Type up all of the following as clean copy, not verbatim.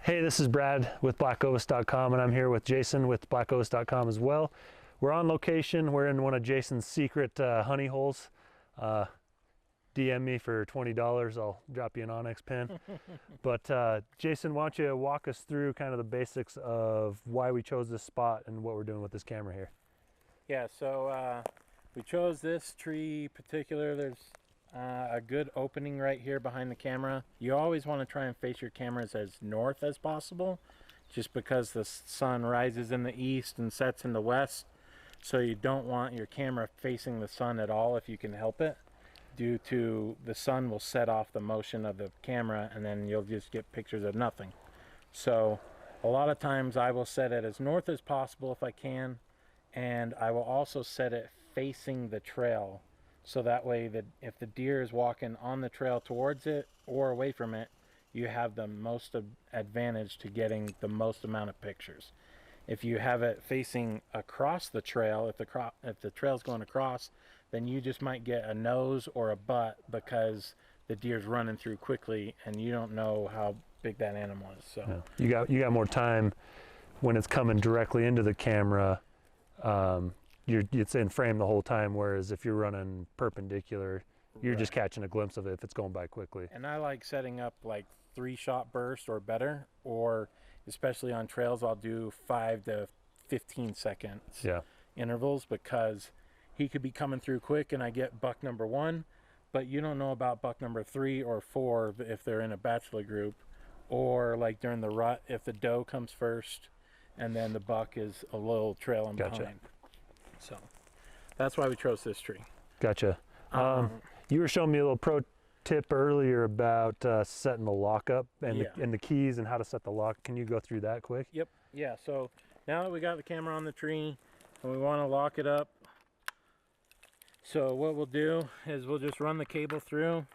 Hey, this is Brad with BlackOvis.com, and I'm here with Jason with BlackOvis.com as well. We're on location. We're in one of Jason's secret honey holes. DM me for $20. I'll drop you an Onyx pin. But Jason, why don't you walk us through kind of the basics of why we chose this spot and what we're doing with this camera here. Yeah, so we chose this tree particular. There's a good opening right here behind the camera. You always want to try and face your cameras as north as possible, just because the sun rises in the east and sets in the west. So you don't want your camera facing the sun at all if you can help it, due to the sun will set off the motion of the camera and then you'll just get pictures of nothing. So a lot of times I will set it as north as possible if I can, and I will also set it facing the trail, so that way that if the deer is walking on the trail towards it or away from it, you have the most advantage to getting the most amount of pictures. If you have it facing across the trail, if the trail's going across, then you just might get a nose or a butt because the deer's running through quickly and you don't know how big that animal is. So yeah. You got more time when it's coming directly into the camera. It's in frame the whole time, whereas if you're running perpendicular, you're just catching a glimpse of it if it's going by quickly. And I like setting up like 3-shot burst or better, or especially on trails I'll do 5 to 15 seconds intervals, because he could be coming through quick and I get buck number 1, but you don't know about buck number 3 or 4 if they're in a bachelor group, or like during the rut if the doe comes first and then the buck is a little trailing behind. So that's why we chose this tree. Gotcha. You were showing me a little pro tip earlier about setting the lock up and the keys and how to set the lock. Can you go through that quick? Yep. Yeah, so now that we got the camera on the tree and we want to lock it up, so what we'll do is we'll just run the cable through,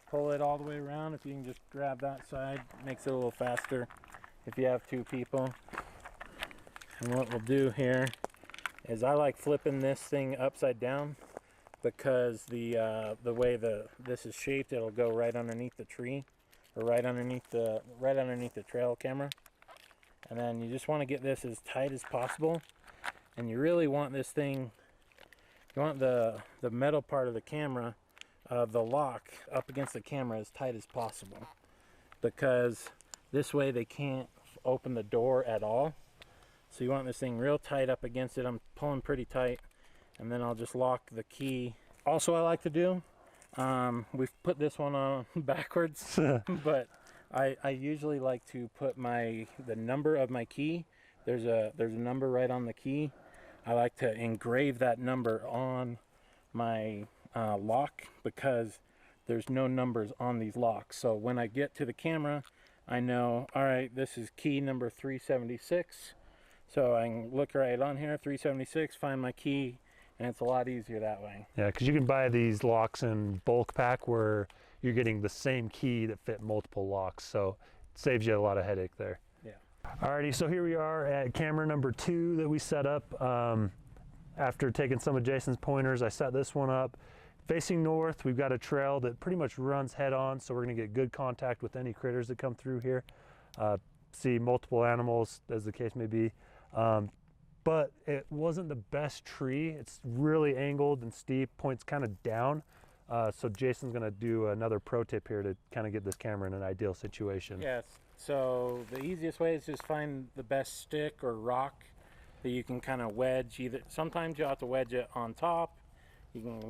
pull it all the way around. If you can just grab that side, makes it a little faster if you have 2 people. And what we'll do here is I like flipping this thing upside down, because the way this is shaped, it'll go right underneath the tree, or right underneath the trail camera. And then you just want to get this as tight as possible, and you really want this thing, you want the metal part of the camera, the lock up against the camera as tight as possible, because this way they can't open the door at all. So you want this thing real tight up against it. I'm pulling pretty tight, and then I'll just lock the key. Also, I like to do, we've put this one on backwards, but I usually like to put the number of my key. There's a number right on the key. I like to engrave that number on my lock, because there's no numbers on these locks. So when I get to the camera, I know, all right, this is key number 376. So I can look right on here, 376, find my key, and it's a lot easier that way. Yeah, because you can buy these locks in bulk pack where you're getting the same key that fit multiple locks, so it saves you a lot of headache there. Yeah. Alrighty, so here we are at camera number 2 that we set up. After taking some of Jason's pointers, I set this one up facing north. We've got a trail that pretty much runs head on, so we're going to get good contact with any critters that come through here. See multiple animals, as the case may be. But it wasn't the best tree. It's really angled and steep, points kind of down. So Jason's gonna do another pro tip here to kind of get this camera in an ideal situation. Yes, so the easiest way is just find the best stick or rock that you can kind of wedge. Sometimes you'll have to wedge it on top. You can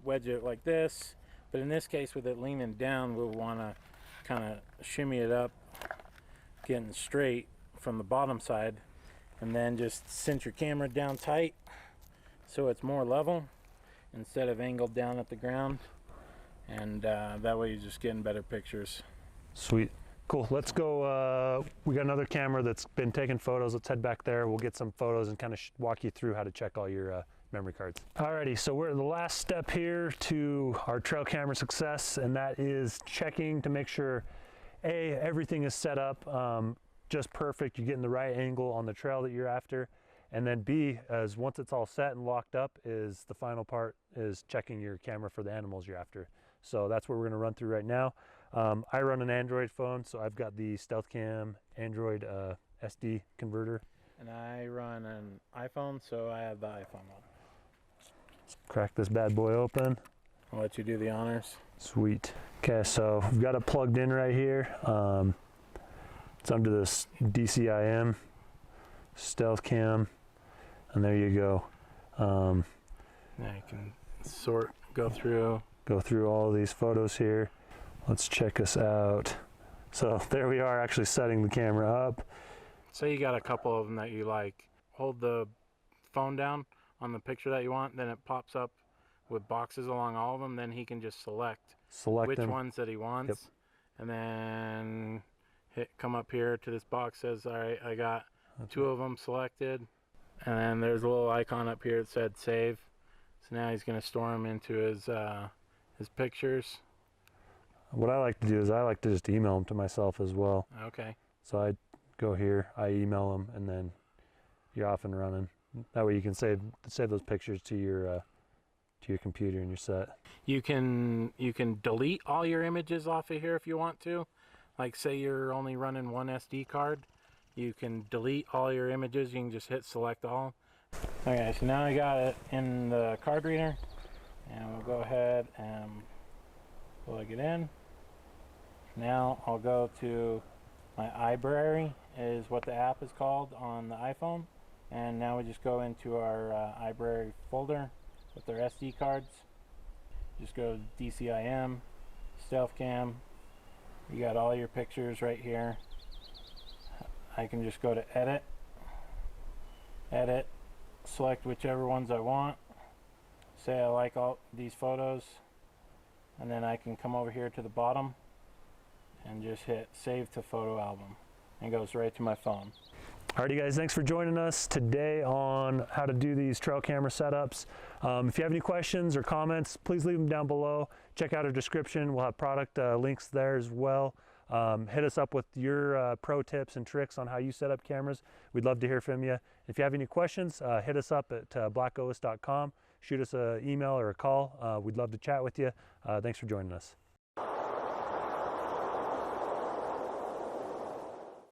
wedge it like this. But in this case, with it leaning down, we'll wanna kind of shimmy it up, getting straight from the bottom side, and then just cinch your camera down tight so it's more level instead of angled down at the ground, and that way you're just getting better pictures. Sweet. Cool. Let's go. We got another camera that's been taking photos. Let's head back there. We'll get some photos and kind of walk you through how to check all your memory cards. Alrighty, so we're at the last step here to our trail camera success, and that is checking to make sure everything is set up just perfect, you're getting the right angle on the trail that you're after, and then B, as once it's all set and locked up, is the final part is checking your camera for the animals you're after. So that's what we're going to run through right now. I run an Android phone, so I've got the Stealth Cam Android SD converter. And I run an iPhone, so I have the iPhone one. Crack this bad boy open. I'll let you do the honors. Sweet. Okay, so we've got it plugged in right here. It's under this DCIM Stealth Cam, and there you go. Now you can go through all of these photos here. Let's check this out. So there we are, actually setting the camera up. Say you got a couple of them that you like. Hold the phone down on the picture that you want, then it pops up with boxes along all of them. Then he can just select which them. ones that he wants. Yep. And then come up here to this box, says, all right, I got 2 of them selected. And then there's a little icon up here that said save. So now he's going to store them into his pictures. What I like to do is I like to just email them to myself as well. Okay. So I go here, I email them, and then you're off and running. That way you can save those pictures to your computer and you're set. You can delete all your images off of here if you want to. Like say you're only running one SD card, you can delete all your images. You can just hit select all. Okay, so now I got it in the card reader, and we'll go ahead and plug it in. Now I'll go to my iBrary, is what the app is called on the iPhone, and now we just go into our iBrary folder with our SD cards. Just go to DCIM, Stealth Cam. You got all your pictures right here. I can just go to edit, select whichever ones I want. Say I like all these photos, and then I can come over here to the bottom and just hit save to photo album, and it goes right to my phone. Alrighty guys, thanks for joining us today on how to do these trail camera setups. If you have any questions or comments, please leave them down below. Check out our description. We'll have product links there as well. Hit us up with your pro tips and tricks on how you set up cameras. We'd love to hear from you. If you have any questions, hit us up at blackovis.com. Shoot us an email or a call. We'd love to chat with you. Thanks for joining us.